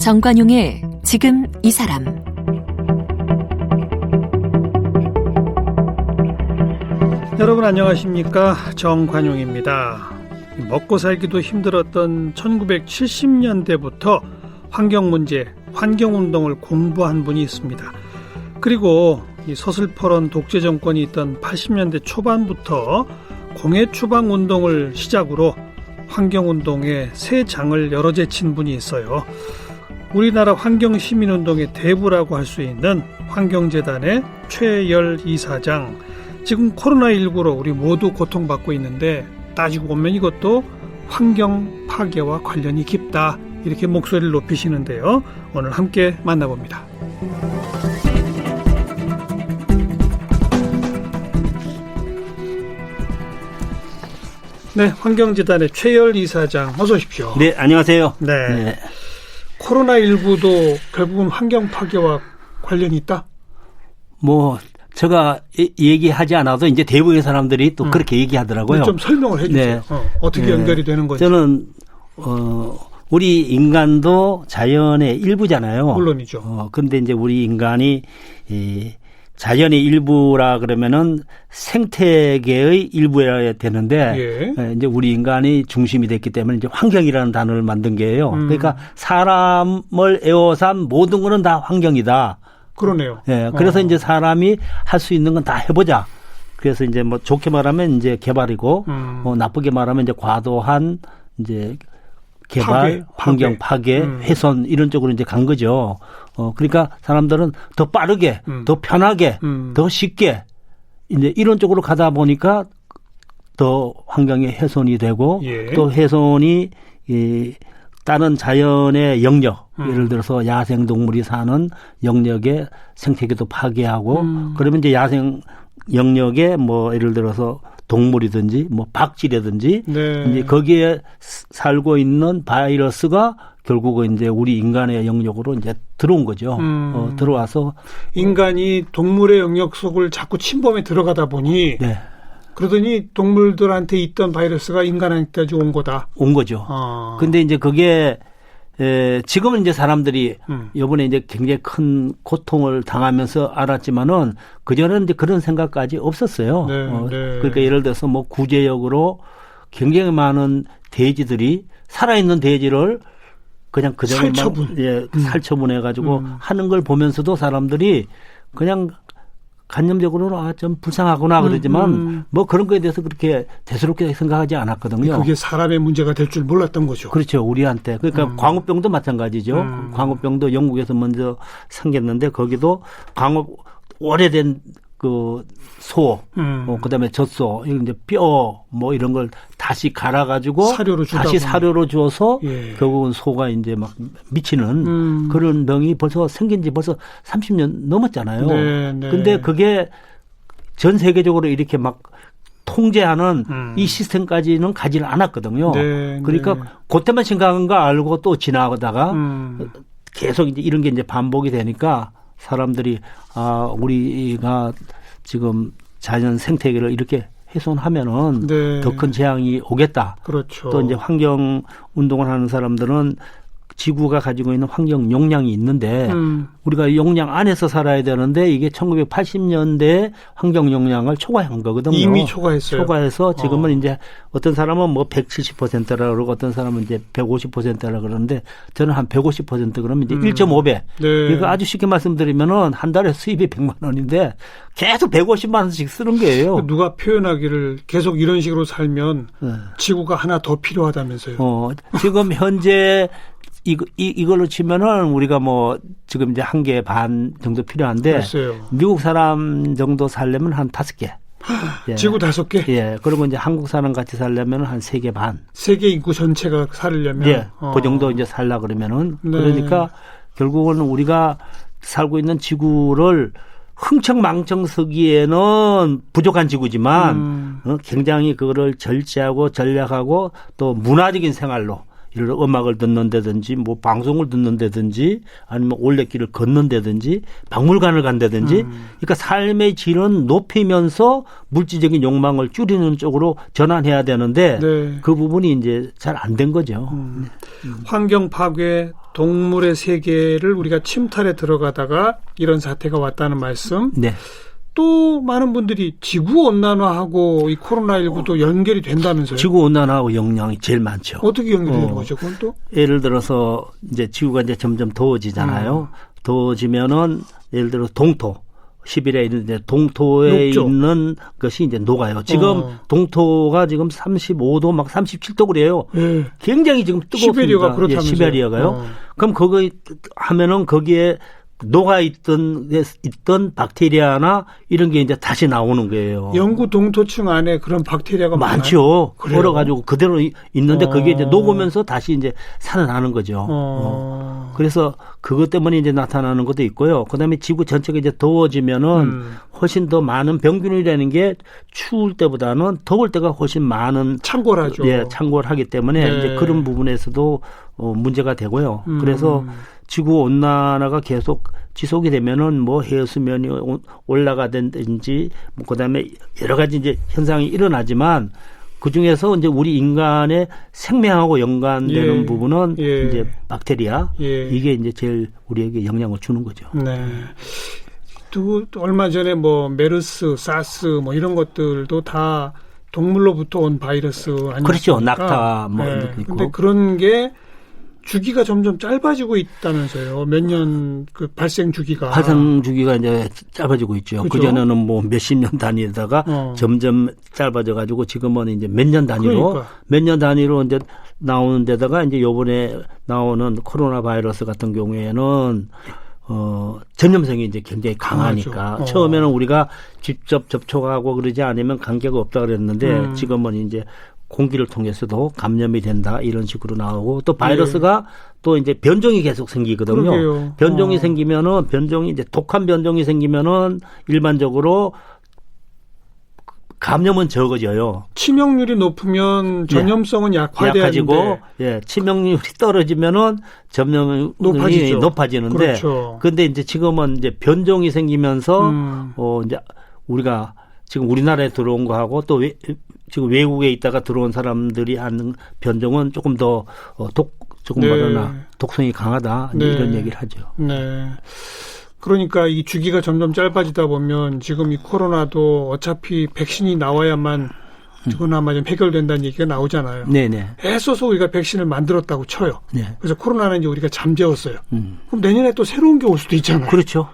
정관용의 지금 이 사람. 여러분 안녕하십니까? 정관용입니다. 먹고 살기도 힘들었던 1970년대부터 환경문제, 환경운동을 공부한 분이 있습니다. 그리고 이 서슬퍼런 독재 정권이 있던 80년대 초반부터 공해추방운동을 시작으로 환경운동의 새 장을 열어 제친 분이 있어요. 우리나라 환경시민운동의 대부라고 할 수 있는 환경재단의 최열 이사장. 지금 코로나19로 우리 모두 고통받고 있는데 따지고 보면 이것도 환경 파괴와 관련이 깊다, 이렇게 목소리를 높이시는데요. 오늘 함께 만나봅니다. 네, 환경재단의 최열 이사장 어서 오십시오. 네, 안녕하세요. 네. 코로나19도 결국은 환경 파괴와 관련이 있다? 뭐 제가 얘기하지 않아도 이제 대부분의 사람들이 또 그렇게 얘기하더라고요. 좀 설명을 해 주세요. 네. 어떻게 연결이 되는 거죠? 저는 우리 인간도 자연의 일부잖아요. 물론이죠. 근데 이제 우리 인간이 자연의 일부라 그러면은 생태계의 일부여야 되는데 이제 우리 인간이 중심이 됐기 때문에 이제 환경이라는 단어를 만든 게예요. 그러니까 사람을 에워싼 모든 거는 다 환경이다. 그러네요. 예, 그래서 이제 사람이 할 수 있는 건 다 해보자. 그래서 이제 뭐 좋게 말하면 이제 개발이고, 나쁘게 말하면 이제 과도한 이제 개발, 환경 파괴, 훼손 이런 쪽으로 이제 간 거죠. 그러니까 사람들은 더 빠르게, 더 편하게, 더 쉽게 이제 이런 쪽으로 가다 보니까 더 환경에 훼손이 되고 또 훼손이 다른 자연의 영역, 예를 들어서 야생 동물이 사는 영역의 생태계도 파괴하고, 그러면 이제 야생 영역에 뭐 예를 들어서 동물이든지 뭐 박쥐라든지 이제 거기에 살고 있는 바이러스가 결국은 이제 우리 인간의 영역으로 이제 들어온 거죠. 들어와서 인간이 동물의 영역 속을 자꾸 침범해 들어가다 보니 그러더니 동물들한테 있던 바이러스가 인간한테까지 온 거다. 온 거죠. 근데 이제 그게 지금은 이제 사람들이 이번에 이제 굉장히 큰 고통을 당하면서 알았지만은 그전에는 이제 그런 생각까지 없었어요. 그러니까 예를 들어서 뭐 구제역으로 굉장히 많은 돼지들이 살아있는 돼지를 그냥 그전에만 살처분해가지고 하는 걸 보면서도 사람들이 그냥 간접적으로는 좀 불쌍하구나 그러지만 뭐 그런 거에 대해서 그렇게 대수롭게 생각하지 않았거든요. 그게 사람의 문제가 될 줄 몰랐던 거죠. 그렇죠. 우리한테. 그러니까 광우병도 마찬가지죠. 광우병도 영국에서 먼저 생겼는데 거기도 오래된 그 소, 그다음에 젖소, 이제 뼈, 뭐 이런 걸 다시 갈아가지고 다시 사료로 줘서 결국은 소가 이제 막 미치는 그런 병이 벌써 생긴 지 벌써 30년 넘었잖아요. 근데 그게 전 세계적으로 이렇게 막 통제하는 이 시스템까지는 가지를 않았거든요. 그러니까 그때만 심각한 거 알고 또 지나가다가 계속 이제 이런 게 이제 반복이 되니까 사람들이 우리가 지금 자연 생태계를 이렇게 훼손하면은 더 큰 재앙이 오겠다. 그렇죠. 또 이제 환경 운동을 하는 사람들은 지구가 가지고 있는 환경 용량이 있는데 우리가 용량 안에서 살아야 되는데 이게 1980년대 환경 용량을 초과한 거거든요. 이미 초과했어요. 초과해서 지금은 이제 어떤 사람은 뭐 170%라 그러고 어떤 사람은 이제 150%라 그러는데 저는 한 150% 그러면 이제 1.5배. 그러니까 아주 쉽게 말씀드리면은 한 달에 수입이 100만 원인데 계속 150만 원씩 쓰는 거예요. 누가 표현하기를 계속 이런 식으로 살면 지구가 하나 더 필요하다면서요. 지금 현재 이걸로 치면은 우리가 뭐 지금 이제 1개 반 정도 필요한데 글쎄요. 미국 사람 정도 살려면 한 5개. 지구 5개? 예. 그리고 이제 한국 사람 같이 살려면 한 3개 반. 세계 인구 전체가 살려면? 그 정도 이제 살라 그러면은. 그러니까 결국은 우리가 살고 있는 지구를 흥청망청 쓰기에는 부족한 지구지만 굉장히 그거를 절제하고 전략하고 또 문화적인 생활로 예를 들어 음악을 듣는다든지 뭐 방송을 듣는다든지 아니면 올레길을 걷는다든지 박물관을 간다든지 그러니까 삶의 질은 높이면서 물질적인 욕망을 줄이는 쪽으로 전환해야 되는데 네. 그 부분이 이제 잘 안 된 거죠. 환경 파괴, 동물의 세계를 우리가 침탈에 들어가다가 이런 사태가 왔다는 말씀. 네. 또 많은 분들이 지구온난화하고 이 코로나19도 연결이 된다면서요? 지구온난화하고 영향이 제일 많죠. 어떻게 연결되는 거죠? 그건 또? 예를 들어서 이제 지구가 이제 점점 더워지잖아요. 더워지면은 예를 들어 동토. 시베리아에 있는 동토에 녹죠. 있는 것이 이제 녹아요. 지금 동토가 지금 35도 막 37도 그래요. 예. 굉장히 지금 뜨겁습니다. 시베리아가 그렇다면서요? 예, 시베리아가요. 그럼 거기 하면은 거기에 녹아 있던 박테리아나 이런 게 이제 다시 나오는 거예요. 영구 동토층 안에 그런 박테리아가 많죠. 그래요? 얼어가지고 그대로 있는데 그게 이제 녹으면서 다시 이제 살아나는 거죠. 그래서 그것 때문에 이제 나타나는 것도 있고요. 그다음에 지구 전체가 이제 더워지면은 훨씬 더 많은 병균이라는 게 추울 때보다는 더울 때가 훨씬 많은 창궐하죠. 예, 창궐하기 때문에 네. 이제 그런 부분에서도 문제가 되고요. 그래서 지구 온난화가 계속 지속이 되면은 뭐 해수면이 올라가든지 뭐 그다음에 여러 가지 이제 현상이 일어나지만 그 중에서 이제 우리 인간의 생명하고 연관되는 예. 부분은 예. 이제 박테리아 예. 이게 이제 제일 우리에게 영향을 주는 거죠. 네. 또 얼마 전에 뭐 메르스, 사스 뭐 이런 것들도 다 동물로부터 온 바이러스 아니겠습니까? 그렇죠. 낙타 뭐 이런 네. 것도 있고. 근데 그런 게 주기가 점점 짧아지고 있다면서요. 몇 년 그 발생 주기가. 발생 주기가 이제 짧아지고 있죠. 그죠? 그전에는 뭐 몇십 년 단위에다가 점점 짧아져 가지고 지금은 이제 몇 년 단위로 그러니까. 몇 년 단위로 이제 나오는 데다가 이제 요번에 나오는 코로나 바이러스 같은 경우에는 전염성이 이제 굉장히 강하니까 처음에는 우리가 직접 접촉하고 그러지 않으면 관계가 없다 그랬는데 지금은 이제 공기를 통해서도 감염이 된다 이런 식으로 나오고 또 바이러스가 또 이제 변종이 계속 생기거든요. 그러게요. 변종이 생기면은 변종이 이제 독한 변종이 생기면은 일반적으로 감염은 적어져요. 치명률이 높으면 전염성은 약화지고 예, 치명률이 떨어지면은 전염이 높아지는데 그렇죠. 근데 이제 지금은 이제 변종이 생기면서 이제 우리가 지금 우리나라에 들어온 거하고 또 지금 외국에 있다가 들어온 사람들이 하는 변종은 조금 더 독성이 강하다 이런 얘기를 하죠. 네. 그러니까 이 주기가 점점 짧아지다 보면 지금 이 코로나도 어차피 백신이 나와야만 그나마 좀 해결된다는 얘기가 나오잖아요. 네네. 애써서 우리가 백신을 만들었다고 쳐요. 네. 그래서 코로나는 이제 우리가 잠재웠어요. 그럼 내년에 또 새로운 게 올 수도 있잖아요. 그렇죠.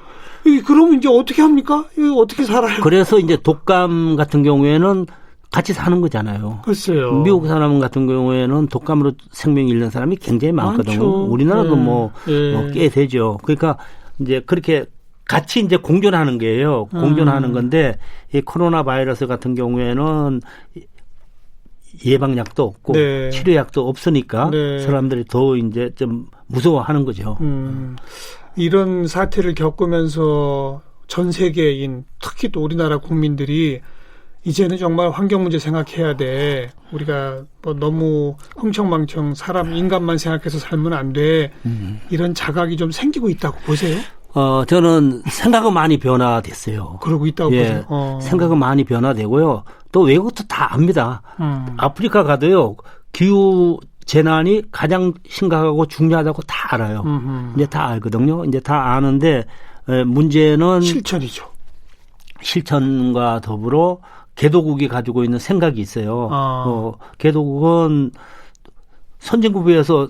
그럼 이제 어떻게 합니까? 이거 어떻게 살아요? 그래서 이제 독감 같은 경우에는 같이 사는 거잖아요. 글쎄요. 미국 사람 같은 경우에는 독감으로 생명 잃는 사람이 굉장히 많거든요. 많죠. 우리나라도 꽤 되죠. 그러니까 이제 그렇게 같이 이제 공존하는 거예요. 공존하는 건데 이 코로나 바이러스 같은 경우에는 예방약도 없고 네. 치료약도 없으니까 네. 사람들이 더 이제 좀 무서워하는 거죠. 이런 사태를 겪으면서 전 세계인 특히 또 우리나라 국민들이 이제는 정말 환경 문제 생각해야 돼. 우리가 뭐 너무 흥청망청 인간만 생각해서 살면 안 돼. 이런 자각이 좀 생기고 있다고 보세요? 저는 생각은 많이 변화됐어요. 그러고 있다고 보세요. 생각은 많이 변화되고요. 또 외국도 다 압니다. 아프리카 가도요. 기후 재난이 가장 심각하고 중요하다고 다 알아요. 이제 다 알거든요. 이제 다 아는데 문제는 실천이죠. 실천과 더불어 개도국이 가지고 있는 생각이 있어요. 개도국은 선진국에서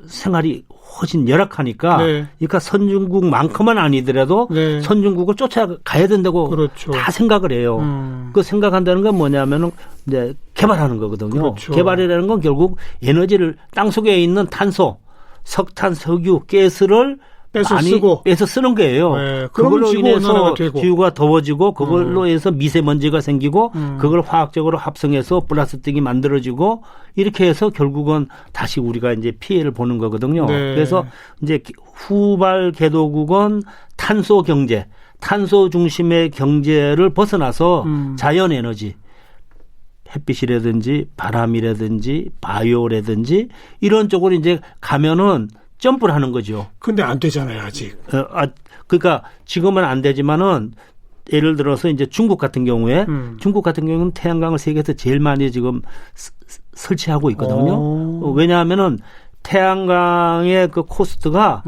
생활이 훨씬 열악하니까 그러니까 선진국만큼은 아니더라도 선진국을 쫓아가야 된다고 그렇죠. 다 생각을 해요. 그 생각한다는 건 뭐냐면은 이제 개발하는 거거든요. 그렇죠. 개발이라는 건 결국 에너지를 땅속에 있는 탄소, 석탄, 석유, 가스를 빼서 쓰는 거예요. 네, 그걸로 인해서 지구가 더워지고 그걸로 인해서 미세먼지가 생기고 그걸 화학적으로 합성해서 플라스틱이 만들어지고 이렇게 해서 결국은 다시 우리가 이제 피해를 보는 거거든요. 네. 그래서 이제 후발 개도국은 탄소 경제, 탄소 중심의 경제를 벗어나서 자연 에너지, 햇빛이라든지 바람이라든지 바이오라든지 이런 쪽으로 이제 가면은 점프를 하는 거죠. 근데 안 되잖아요, 아직. 그러니까 지금은 안 되지만은 예를 들어서 이제 중국 같은 경우에 중국 같은 경우는 태양광을 세계에서 제일 많이 지금 설치하고 있거든요. 왜냐하면은 태양광의 그 코스트가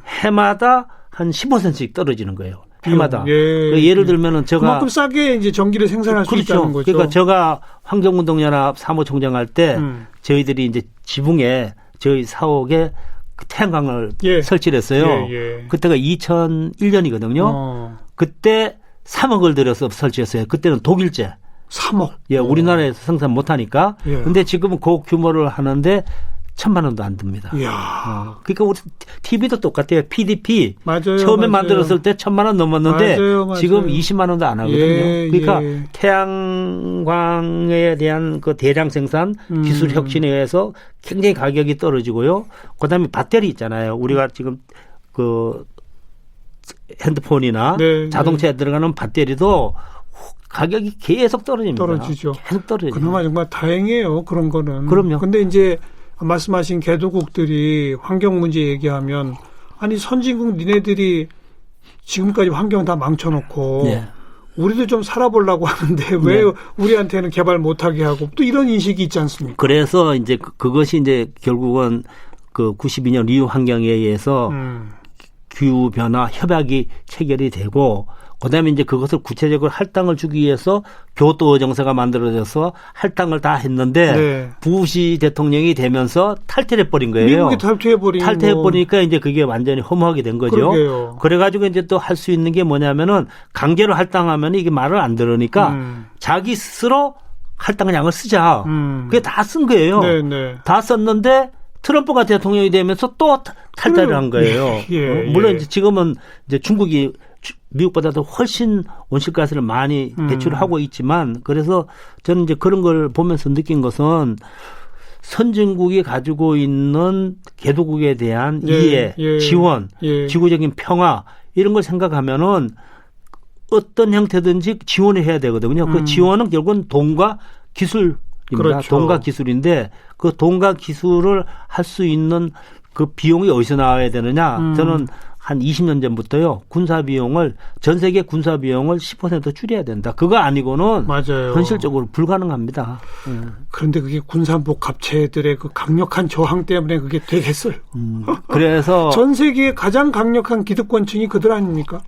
해마다 한 15센트씩 떨어지는 거예요. 해마다. 예를 들면은 제가 그만큼 싸게 이제 전기를 생산할 수 있다는 거죠. 그러니까 제가 환경운동연합 사무총장 할 때 저희들이 이제 지붕에 저희 사옥에 그 태양광을 설치를 했어요. 그때가 2001년이거든요. 그때 3억을 들여서 설치했어요. 그때는 독일제. 3억. 예, 우리나라에서 생산 못 하니까. 근데 지금은 그 규모를 하는데 1,000만 원도 안 듭니다. 그러니까 우리 TV도 똑같아요. PDP. 맞아요. 처음에 만들었을 때 1,000만 원 넘었는데 맞아요. 지금 20만 원도 안 하거든요. 그러니까 태양광에 대한 그 대량 생산 기술 혁신에 의해서 굉장히 가격이 떨어지고요. 그다음에 배터리 있잖아요. 우리가 지금 그 핸드폰이나 자동차에 들어가는 배터리도 가격이 계속 떨어집니다. 떨어지죠. 계속 떨어지죠. 그나마 정말 다행이에요. 그런 거는. 그럼요. 근데 이제 말씀하신 개도국들이 환경 문제 얘기하면 아니 선진국 니네들이 지금까지 환경 다 망쳐놓고 우리도 좀 살아보려고 하는데 왜 우리한테는 개발 못하게 하고 또 이런 인식이 있지 않습니까? 그래서 이제 그것이 이제 결국은 그 92년 리우 환경에 의해서 기후 변화 협약이 체결이 되고 그다음에 이제 그것을 구체적으로 할당을 주기 위해서 교토 정서가 만들어져서 할당을 다 했는데 부시 대통령이 되면서 탈퇴해 버린 거예요. 미국이 탈퇴해 버리니까 이제 그게 완전히 허무하게 된 거죠. 그러게요. 그래가지고 이제 또 할 수 있는 게 뭐냐면은 강제로 할당하면 이게 말을 안 들으니까 자기 스스로 할당량을 쓰자. 그게 다 쓴 거예요. 다 썼는데 트럼프가 대통령이 되면서 또 탈퇴를 한 거예요. 물론 이제 지금은 이제 중국이 미국보다도 훨씬 온실가스를 많이 배출하고 있지만 그래서 저는 이제 그런 걸 보면서 느낀 것은 선진국이 가지고 있는 개도국에 대한 이해, 지원, 지구적인 평화 이런 걸 생각하면은 어떤 형태든지 지원을 해야 되거든요. 그 지원은 결국은 돈과 기술입니다. 그렇죠. 돈과 기술인데 그 돈과 기술을 할 수 있는 그 비용이 어디서 나와야 되느냐. 저는 한 20년 전부터요. 군사 비용을 전 세계 군사 비용을 10% 줄여야 된다. 그거 아니고는 현실적으로 불가능합니다. 그런데 그게 군산복합체들의 그 강력한 저항 때문에 그게 되겠어요. 그래서 전 세계의 가장 강력한 기득권층이 그들 아닙니까?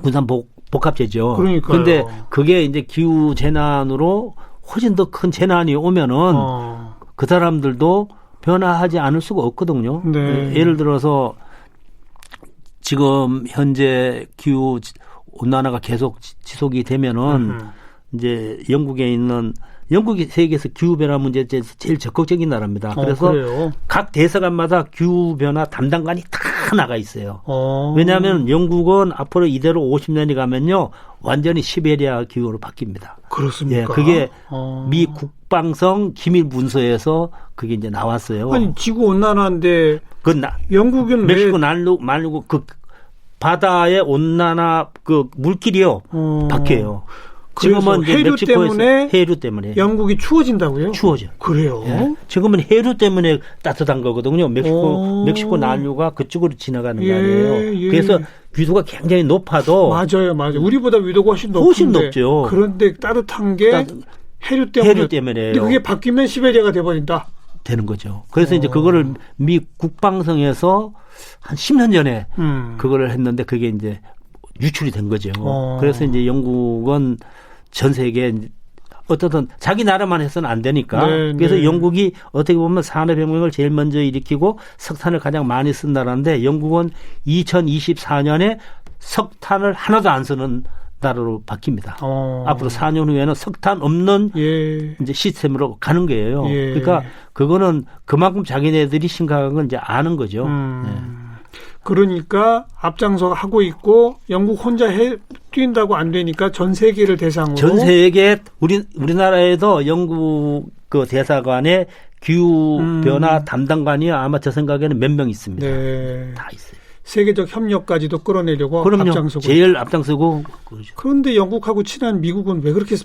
군산복합체죠. 그러니까요. 그런데 그게 이제 기후 재난으로 훨씬 더 큰 재난이 오면은 그 사람들도 변화하지 않을 수가 없거든요. 예를 들어서 지금 현재 기후 온난화가 계속 지속이 되면은 이제 영국이 세계에서 기후 변화 문제에 대해서 제일 적극적인 나라입니다. 그래서 각 대사관마다 기후 변화 담당관이 다 나가 있어요. 왜냐하면 영국은 앞으로 이대로 50년이 가면요 완전히 시베리아 기후로 바뀝니다. 그렇습니까? 예, 그게 미 국방성 기밀 문서에서 그게 이제 나왔어요. 아니 지구 온난화인데 영국은 멕시코 말고 그 바다의 온난화 그 물길이요 바뀌어요. 지금은 해류 때문에 영국이 추워진다고요? 추워져. 그래요? 예. 지금은 해류 때문에 따뜻한 거거든요. 멕시코 난류가 그쪽으로 지나가는 거 아니에요. 그래서 위도가 굉장히 높아도 맞아요. 우리보다 위도가 훨씬 높죠. 그런데 따뜻한 게 해류 때문에. 근데 그게 바뀌면 시베리아가 돼버린다. 되는 거죠. 그래서 이제 그거를 미 국방성에서 한 10년 전에 그거를 했는데 그게 이제 유출이 된 거죠. 그래서 이제 영국은 전 세계에 어떻든 자기 나라만 해서는 안 되니까 그래서 영국이 어떻게 보면 산업혁명을 제일 먼저 일으키고 석탄을 가장 많이 쓴 나라인데 영국은 2024년에 석탄을 하나도 안 쓰는 나라로 바뀝니다. 앞으로 4년 후에는 석탄 없는 이제 시스템으로 가는 거예요. 그러니까 그거는 그만큼 자기네들이 심각한 건 이제 아는 거죠. 그러니까 앞장서 하고 있고 영국 혼자 뛴다고 안 되니까 전 세계를 대상으로 전 세계 우리나라에도 영국 그 대사관에 기후 변화 담당관이 아마 저 생각에는 몇 명 있습니다. 다 있어요. 세계적 협력까지도 끌어내려고 그럼요. 앞장서고 제일 앞장서고 그런데 영국하고 친한 미국은 왜 그렇게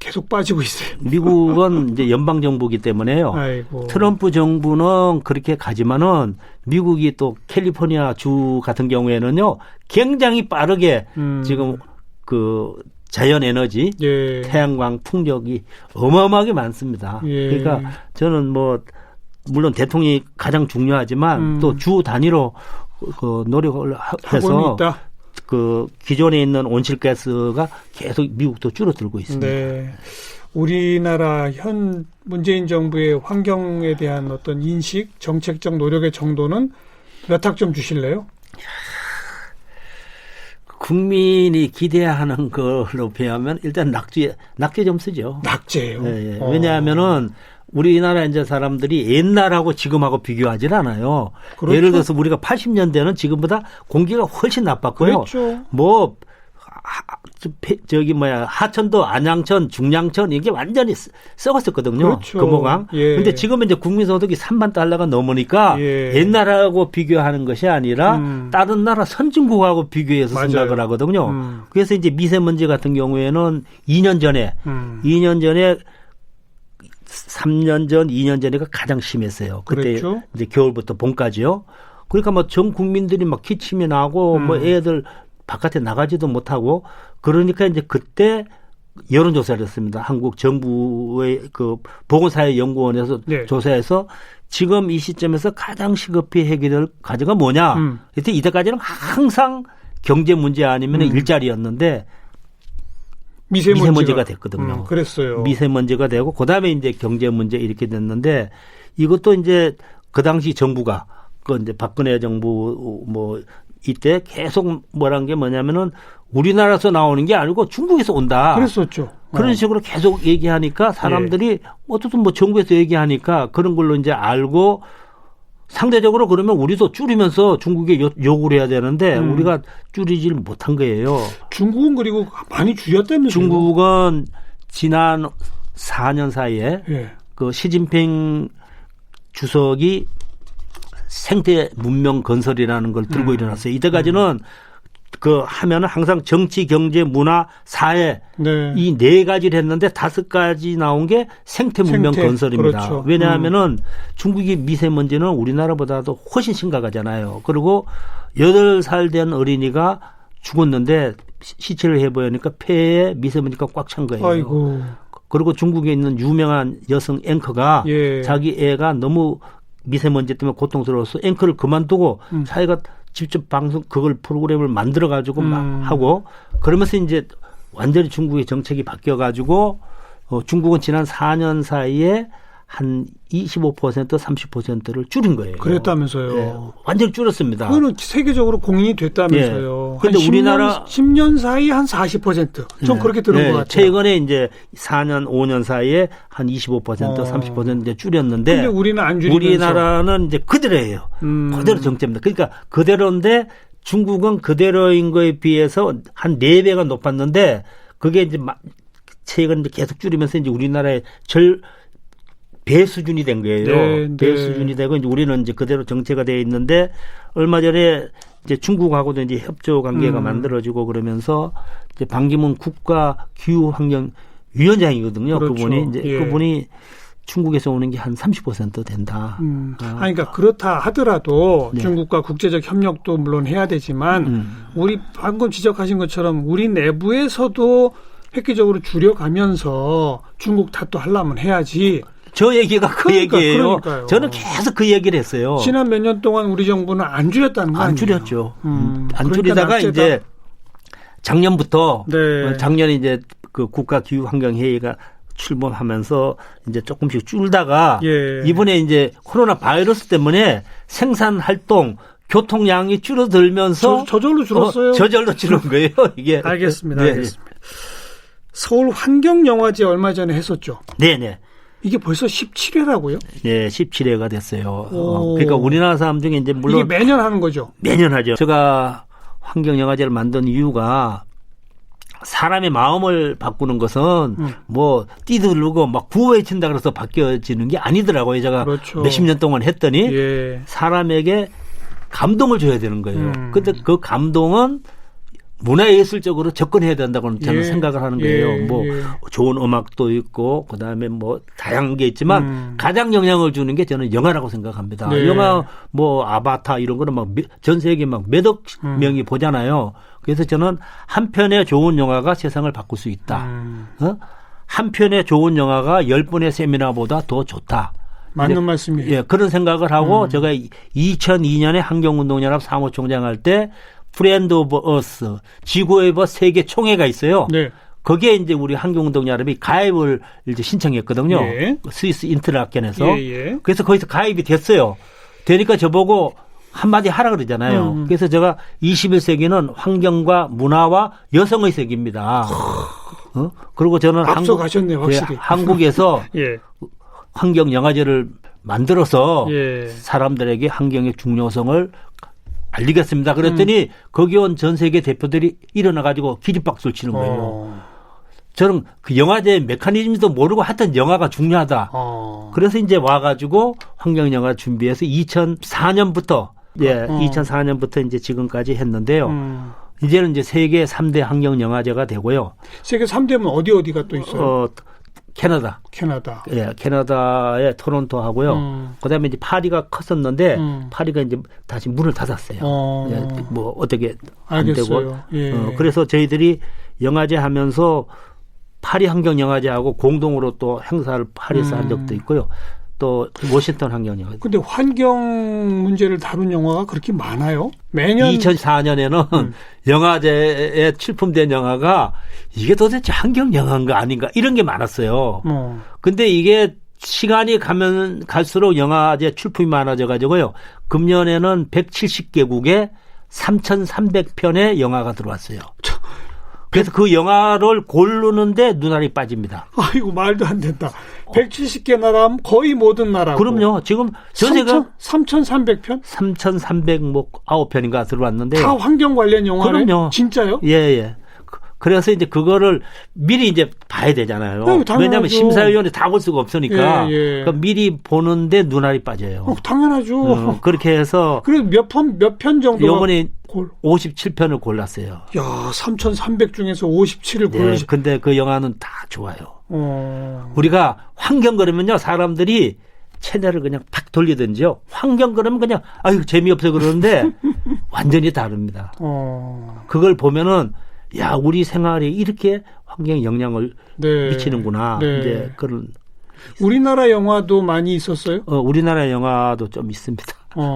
계속 빠지고 있어요. 미국은 이제 연방 정부이기 때문에요. 아이고. 트럼프 정부는 그렇게 가지만은 미국이 또 캘리포니아 주 같은 경우에는요, 굉장히 빠르게 지금 그 자연 에너지, 예. 태양광 풍력이 어마어마하게 많습니다. 예. 그러니까 저는 뭐 물론 대통령이 가장 중요하지만 또 주 단위로 그 노력을 해서 있다. 그 기존에 있는 온실가스가 계속 미국도 줄어들고 있습니다. 네. 우리나라 현 문재인 정부의 환경에 대한 어떤 인식, 정책적 노력의 정도는 몇 학점 주실래요? 국민이 기대하는 걸로 비하면 일단 낙제 점수죠. 낙제예요. 네, 왜냐하면은 우리나라 이제 사람들이 옛날하고 지금하고 비교하지 않아요. 그렇죠. 예를 들어서 우리가 80년대는 지금보다 공기가 훨씬 나빴고요. 그렇죠. 뭐 저기 뭐야 하천도 안양천, 중량천 이게 완전히 썩었었거든요. 그렇죠. 금호강. 예. 근데 지금은 이제 국민소득이 3만 달러가 넘으니까 예. 옛날하고 비교하는 것이 아니라 다른 나라 선진국하고 비교해서 맞아요. 생각을 하거든요. 그래서 이제 미세먼지 같은 경우에는 2년 전에 3년 전, 2년 전에가 가장 심했어요. 그때 그랬죠? 이제 겨울부터 봄까지요. 그러니까 뭐 전 국민들이 막 기침이 나고 뭐 애들 바깥에 나가지도 못하고 그러니까 이제 그때 여론조사를 했습니다. 한국 정부의 그 보건사회연구원에서 네. 조사해서 지금 이 시점에서 가장 시급히 해결될 과제가 뭐냐. 그때 이때까지는 항상 경제 문제 아니면 일자리였는데 미세먼지가 됐거든요. 그랬어요. 미세먼지가 되고 그다음에 이제 경제 문제 이렇게 됐는데 이것도 이제 그 당시 정부가 그 이제 박근혜 정부 뭐 이때 계속 뭐란 게 뭐냐면은 우리나라에서 나오는 게 아니고 중국에서 온다. 그랬었죠. 그런 식으로 계속 얘기하니까 사람들이 어쨌든 뭐 정부에서 얘기하니까 그런 걸로 이제 알고 상대적으로 그러면 우리도 줄이면서 중국에 요구를 해야 되는데 우리가 줄이질 못한 거예요. 중국은 그리고 많이 줄였다면서요? 중국은 지난 4년 사이에 예. 그 시진핑 주석이 생태 문명 건설이라는 걸 들고 일어났어요. 이때까지는 그 하면은 항상 정치, 경제, 문화, 사회 네. 이 네 가지를 했는데 5가지 나온 게 생태 문명 건설입니다. 그렇죠. 왜냐하면은 중국의 미세먼지는 우리나라보다도 훨씬 심각하잖아요. 그리고 8살 된 어린이가 죽었는데 시체를 해보니까 폐에 미세먼지가 꽉 찬 거예요. 아이고. 그리고 중국에 있는 유명한 여성 앵커가 예. 자기 애가 너무 미세먼지 때문에 고통스러워서 앵커를 그만두고 자기가 직접 방송 그걸 프로그램을 만들어 가지고 막 하고 그러면서 이제 완전히 중국의 정책이 바뀌어 가지고 중국은 지난 4년 사이에 한 25% 30%를 줄인 거예요. 그랬다면서요. 네, 완전히 줄였습니다. 그거는 세계적으로 공인이 됐다면서요. 그런데 한 우리나라 10년 사이 한 40%. 좀 그렇게 들은 것 같아요. 최근에 이제 4년 5년 사이에 한 25% 30% 이제 줄였는데 근데 우리는 안 줄이면서 우리나라는 이제 그대로예요. 그대로 정체입니다. 그러니까 그대로인데 중국은 그대로인 거에 비해서 한 4배가 높았는데 그게 이제 최근 이제 계속 줄이면서 이제 우리나라의 배 수준이 된 거예요. 네, 배 네. 수준이 되고 이제 우리는 이제 그대로 정체가 되어 있는데 얼마 전에 이제 중국하고도 이제 협조 관계가 만들어지고 그러면서 이제 반기문 국가 기후 환경 위원장이거든요. 그렇죠. 그분이 이제 예. 그분이 중국에서 오는 게 한 30% 된다. 아니, 그러니까 그렇다 하더라도 네. 중국과 국제적 협력도 물론 해야 되지만 우리 방금 지적하신 것처럼 우리 내부에서도 획기적으로 줄여가면서 중국 탓도 하려면 해야지. 저 얘기가 그 얘기예요. 그러니까요. 저는 계속 그 얘기를 했어요. 지난 몇 년 동안 우리 정부는 안 줄였다는 거 아니에요? 안 줄였죠. 안 그러니까 줄이다가 낙제다. 이제 작년부터 네. 작년에 이제 그 국가 기후 환경 회의가 출범하면서 이제 조금씩 줄다가 예. 이번에 이제 코로나 바이러스 때문에 생산 활동 교통량이 줄어들면서 저절로 줄었어요. 저절로 줄은 거예요. 이게 알겠습니다. 네. 알겠습니다. 서울 환경영화제 얼마 전에 했었죠. 네네. 이게 벌써 17회라고요? 네, 17회가 됐어요. 오. 그러니까 우리나라 사람 중에 이제 물론 이게 매년 하는 거죠? 매년 하죠. 제가 환경영화제를 만든 이유가 사람의 마음을 바꾸는 것은 뭐 띠들르고 막 구호외친다 그래서 바뀌어지는 게 아니더라고요. 제가 그렇죠. 몇십 년 동안 했더니 예. 사람에게 감동을 줘야 되는 거예요. 근데 그 감동은 문화예술적으로 접근해야 된다고 저는 생각을 하는 거예요. 예, 뭐 예. 좋은 음악도 있고 그다음에 뭐 다양한 게 있지만 가장 영향을 주는 게 저는 영화라고 생각합니다. 네. 영화 뭐 아바타 이런 거는 막 전 세계 막 몇억 명이 보잖아요. 그래서 저는 한 편의 좋은 영화가 세상을 바꿀 수 있다. 한 편의 좋은 영화가 10분의 세미나보다 더 좋다. 맞는 말씀이에요. 예, 그런 생각을 하고 제가 2002년에 환경운동연합 사무총장 할 때 프렌드 오브 어스 지구의 세계 총회가 있어요. 네. 거기에 이제 우리 환경운동연합이 가입을 이제 신청했거든요. 예. 스위스 인터락켄에서. 예, 예. 그래서 거기서 가입이 됐어요. 되니까 저보고 한마디 하라 그러잖아요. 그래서 제가 21세기는 환경과 문화와 여성의 세계입니다. 그리고 저는 앞서가셨네요, 확실히. 예, 한국에서 예. 환경 영화제를 만들어서 예. 사람들에게 환경의 중요성을 알리겠습니다. 그랬더니 거기 온 전 세계 대표들이 일어나가지고 기립박수를 치는 거예요. 저는 그 영화제 메커니즘도 모르고 하여튼 영화가 중요하다. 그래서 이제 와가지고 환경영화 준비해서 2004년부터 2004년부터 이제 지금까지 했는데요. 이제는 이제 세계 3대 환경영화제가 되고요. 세계 3대면 어디가 또 있어요? 캐나다. 예, 캐나다의 토론토 하고요. 그다음에 이제 파리가 컸었는데 파리가 이제 다시 문을 닫았어요. 예, 뭐 어떻게 안 되고. 예. 그래서 저희들이 영화제 하면서 파리 환경 영화제하고 공동으로 또 행사를 파리에서 한 적도 있고요. 또 워싱턴 환경 영화제. 근데 환경 문제를 다룬 영화가 그렇게 많아요? 매년 2004년에는 영화제에 출품된 영화가 이게 도대체 환경 영화인가 아닌가 이런 게 많았어요. 근데 이게 시간이 가면 갈수록 영화제 출품이 많아져 가지고요. 금년에는 170개국에 3,300편의 영화가 들어왔어요. 그래서 그 영화를 고르는데 눈알이 빠집니다. 아이고 말도 안 된다. 170개 나라면 거의 모든 나라고. 그럼요. 지금 전세가 3,300편? 3,309편인가 들어왔는데 다 환경 관련 영화네. 그럼요. 진짜요? 예. 그래서 이제 그거를 미리 이제 봐야 되잖아요. 왜냐하면 심사위원이 다 볼 수가 없으니까 그러니까 미리 보는데 눈알이 빠져요. 당연하죠. 그렇게 해서 그래서 몇 편 정도? 이번에 57편을 골랐어요. 야, 3,300 중에서 57을 고르시. 네, 근데 그 영화는 다 좋아요. 우리가 환경 그러면요, 사람들이 채널을 그냥 팍 돌리든지요. 환경 그러면 그냥 아유 재미없어 그러는데 완전히 다릅니다. 그걸 보면은 야, 우리 생활에 이렇게 환경에 영향을 미치는구나. 네. 이제 그런. 우리나라 영화도 많이 있었어요? 우리나라 영화도 좀 있습니다.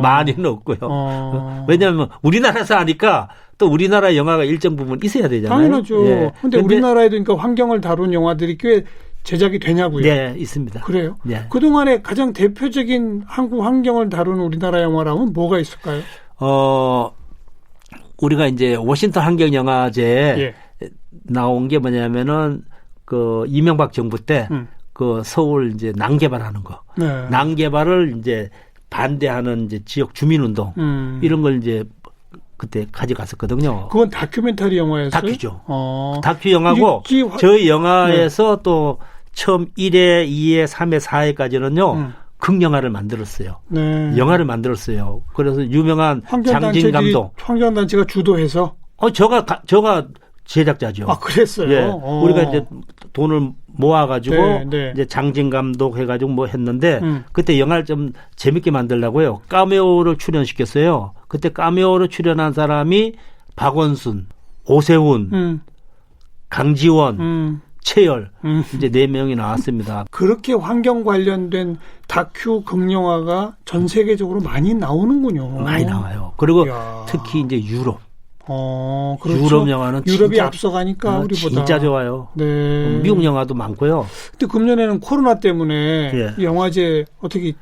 많이는 없고요. 왜냐하면 우리나라에서 하니까 또 우리나라 영화가 일정 부분 있어야 되잖아요. 당연하죠. 예. 근데 우리나라에도 그러니까 환경을 다룬 영화들이 꽤 제작이 되냐고요? 네, 있습니다. 그래요? 네. 그동안에 가장 대표적인 한국 환경을 다룬 우리나라 영화라면 뭐가 있을까요? 우리가 이제 워싱턴 환경영화제에 나온 게 뭐냐면은 그 이명박 정부 때 그 서울 이제 난개발하는 거. 네. 난개발을 이제 반대하는 이제 지역 주민운동 이런 걸 이제 그때 가져갔었거든요. 그건 다큐멘터리 영화였어요? 다큐죠. 다큐 영화고 저희 영화에서 또 처음 1회, 2회, 3회, 4회까지는요. 극영화를 만들었어요. 네. 영화를 만들었어요. 그래서 유명한 장진 감독. 환경단체가 주도해서? 저가 제작자죠. 아, 그랬어요? 예. 우리가 이제 돈을 모아가지고 네. 이제 장진 감독 해가지고 뭐 했는데 그때 영화를 좀 재밌게 만들려고요. 카메오를 출연시켰어요. 그때 카메오로 출연한 사람이 박원순, 오세훈, 강지원, 최열 이제 4명이 나왔습니다. 그렇게 환경 관련된 다큐 극영화가 전 세계적으로 많이 나오는군요. 많이 나와요. 그리고 이야. 특히 이제 유럽. 그렇죠. 유럽 영화는 유럽이 진짜, 앞서가니까 우리보다 진짜 좋아요. 네. 미국 영화도 많고요. 근데 금년에는 코로나 때문에 영화제 어떻게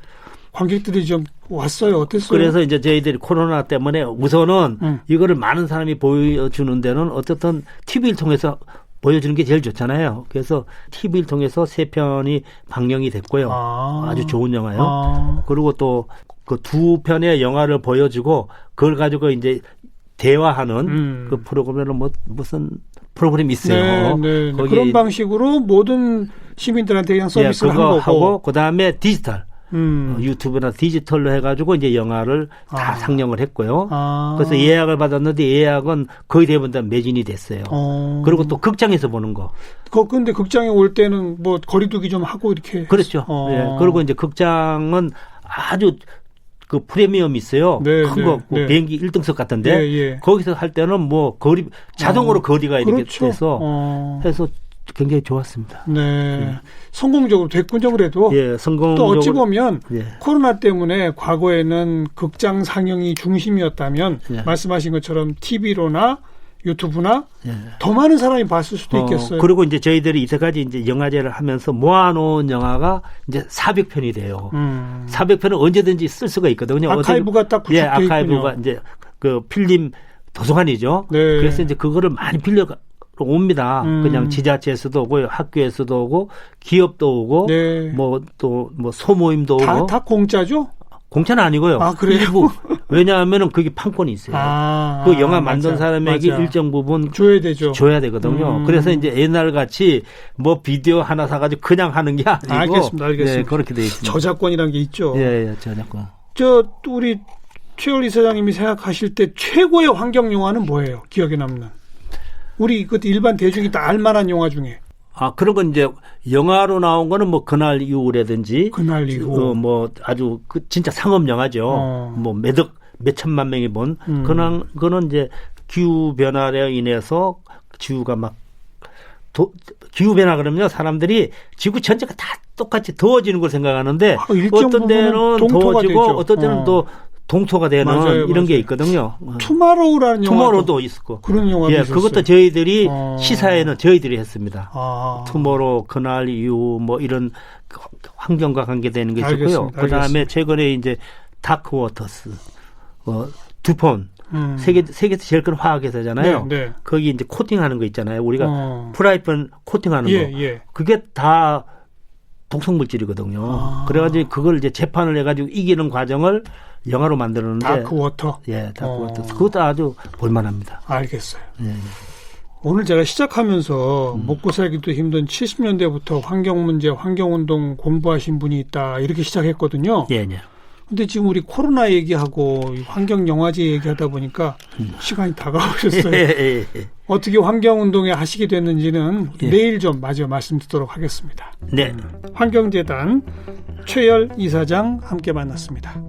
관객들이 좀 왔어요? 어땠어요? 그래서 이제 저희들이 코로나 때문에 우선은 이거를 많은 사람이 보여주는 데는 어떻든 TV를 통해서 보여주는 게 제일 좋잖아요. 그래서 TV를 통해서 3편이 방영이 됐고요. 아주 좋은 영화요. 그리고 또 그 2편의 영화를 보여주고 그걸 가지고 이제 대화하는 그 프로그램은 뭐 무슨 프로그램이 있어요. 네. 그런 방식으로 모든 시민들한테 그냥 서비스를 한 거고. 하고 그다음에 디지털. 유튜브나 디지털로 해가지고 이제 영화를 다 상영을 했고요. 아. 그래서 예약을 받았는데 예약은 거의 대부분 다 매진이 됐어요. 그리고 또 극장에서 보는 거. 근데 극장에 올 때는 뭐 거리두기 좀 하고 이렇게. 그렇죠. 예. 그리고 이제 극장은 아주 그 프리미엄 있어요. 네, 큰 거, 네. 비행기 1등석 같은데 예, 예. 거기서 할 때는 뭐 자동으로 거리가 이렇게 그렇죠. 돼서 해서 굉장히 좋았습니다. 네. 성공적으로 됐군요, 그래도. 예, 성공적으로. 또 어찌 보면 예. 코로나 때문에 과거에는 극장 상영이 중심이었다면 예. 말씀하신 것처럼 TV로나 유튜브나 예. 더 많은 사람이 봤을 수도 있겠어요. 그리고 이제 저희들이 이때까지 이제 영화제를 하면서 모아놓은 영화가 이제 400편이 돼요. 400편은 언제든지 쓸 수가 있거든요. 아카이브가 딱 구축돼 예, 아카이브가 있군요. 이제 그 필름 도서관이죠. 네. 그래서 이제 그거를 많이 빌려 옵니다. 그냥 지자체에서도 오고 학교에서도 오고 기업도 오고 네. 뭐 또 뭐 소모임도 오고 다 공짜죠? 공짜는 아니고요. 아, 그래요? 일부. 왜냐하면은 그게 판권이 있어요. 그 영화 만든 사람에게 맞아. 일정 부분 줘야 되죠. 줘야 되거든요. 그래서 이제 옛날 같이 뭐 비디오 하나 사가지고 그냥 하는 게 아니고. 알겠습니다. 네, 그렇게 돼 있습니다. 저작권이라는 게 있죠. 예, 저작권. 우리 최열 이사장님이 생각하실 때 최고의 환경 영화는 뭐예요? 기억에 남는. 우리 그 일반 대중이 다 알만한 영화 중에. 그런 건 이제 영화로 나온 거는 뭐 그날 이후라든지. 그날 이후. 뭐 아주 진짜 상업 영화죠. 뭐 몇천만 명이 본. 그거는 이제 기후 변화로 인해서 지구가 막 기후 변화 그러면요 사람들이 지구 전체가 다 똑같이 더워지는 걸 생각하는데 어떤 데는 더워지고 되죠. 어떤 데는 또 동토가 되는 맞아요, 이런 맞아요. 게 있거든요. 투마로우라는 영화. 투모로우도 있었고. 그런 영화도 예, 있었어요. 그것도 저희들이 시사회는 저희들이 했습니다. 투모로우, 그날 이후 뭐 이런 환경과 관계되는 게 있었고요. 그 다음에 최근에 이제 다크 워터스, 두폰. 세계에서 제일 큰 화학회사잖아요. 네, 네. 거기 이제 코팅하는 거 있잖아요. 우리가 프라이팬 코팅하는 예, 거. 예. 그게 다 독성 물질이거든요. 그래가지고 그걸 이제 재판을 해가지고 이기는 과정을 영화로 만들었는데. 다크 워터. 예, 다크 워터. 그것도 아주 볼만합니다. 알겠어요. 예. 오늘 제가 시작하면서 먹고 살기도 힘든 70년대부터 환경 문제, 환경운동 공부하신 분이 있다 이렇게 시작했거든요. 예, 예. 근데 지금 우리 코로나 얘기하고 환경 영화제 얘기하다 보니까 시간이 다가오셨어요. 어떻게 환경운동에 하시게 됐는지는 내일 좀 마저 말씀드리도록 하겠습니다. 네. 환경재단 최열 이사장 함께 만났습니다.